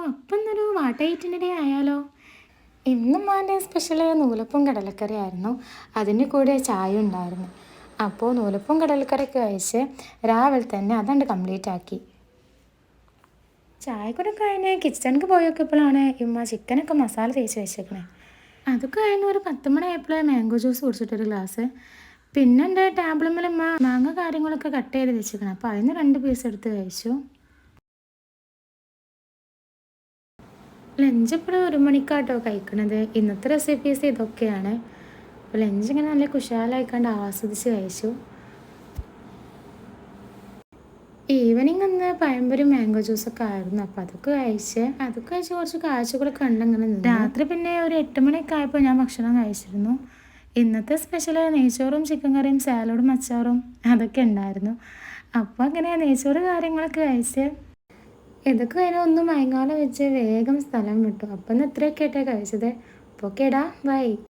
അപ്പം എന്നൊരു വാട്ടയിറ്റിൻ്റെ ഡേ ആയാലോ? ഇന്നും മാൻ്റെ സ്പെഷ്യൽ നൂലപ്പവും കടലക്കറി ആയിരുന്നു. അതിൻ്റെ കൂടെ ചായ ഉണ്ടായിരുന്നു. അപ്പോൾ നൂലപ്പവും കടലക്കറിയൊക്കെ കഴിച്ച് രാവിലെ തന്നെ അതണ്ട് കംപ്ലീറ്റ് ആക്കി. ചായ കൂടെ കഴിഞ്ഞ് കിച്ചണിക്ക് പോയി നോക്കിയപ്പോഴാണ് ഇമ്മ ചിക്കനൊക്കെ മസാല തേച്ച് വെച്ചേക്കണേ. അതൊക്കെ കഴിഞ്ഞ് ഒരു 10 മണിയായപ്പോൾ മാംഗോ ജ്യൂസ് കുടിച്ചിട്ടൊരു ഗ്ലാസ്. പിന്നെ എൻ്റെ ടേബിളിന്മേൽ ഇമ്മ മാങ്ങ കാര്യങ്ങളൊക്കെ കട്ട് ചെയ്ത് വെച്ചേക്കണം. അപ്പോൾ അതിന് 2 പീസ് എടുത്ത് കഴിച്ചു. ലഞ്ച് ഇപ്പോൾ 1 മണിക്കാട്ടോ കഴിക്കണത്. ഇന്നത്തെ റെസിപ്പീസ് ഇതൊക്കെയാണ്. അപ്പോൾ ലഞ്ച് ഇങ്ങനെ നല്ല കുശാലായിക്കാണ്ട് ആസ്വദിച്ച് കഴിച്ചു. ഈവനിങ് ഒന്ന് പഴംപൊരി മാംഗോ ജ്യൂസൊക്കെ ആയിരുന്നു. അപ്പോൾ അതൊക്കെ കഴിച്ച് കുറച്ച് കാഴ്ചകളൊക്കെ കണ്ടങ്ങനെ നിന്ന്. രാത്രി പിന്നെ ഒരു 8 മണിയൊക്കെ ആയപ്പോൾ ഞാൻ ഭക്ഷണം കഴിച്ചിരുന്നു. ഇന്നത്തെ സ്പെഷ്യൽ നെയ്ച്ചോറും ചിക്കൻ കറിയും സാലഡും അച്ചാറും അതൊക്കെ ഉണ്ടായിരുന്നു. അപ്പോൾ അങ്ങനെ നെയ്ച്ചോറ് കാര്യങ്ങളൊക്കെ കഴിച്ച് ഇതൊക്കെ കഴിഞ്ഞാൽ ഒന്ന് മയങ്ങാലം വെച്ച് വേഗം സ്ഥലം വിട്ടു. അപ്പം ഇന്ന് ഇത്രയൊക്കെ ആയിട്ടാണ് കഴിച്ചത്. അപ്പോൾ ഓക്കേടാ, ബൈ.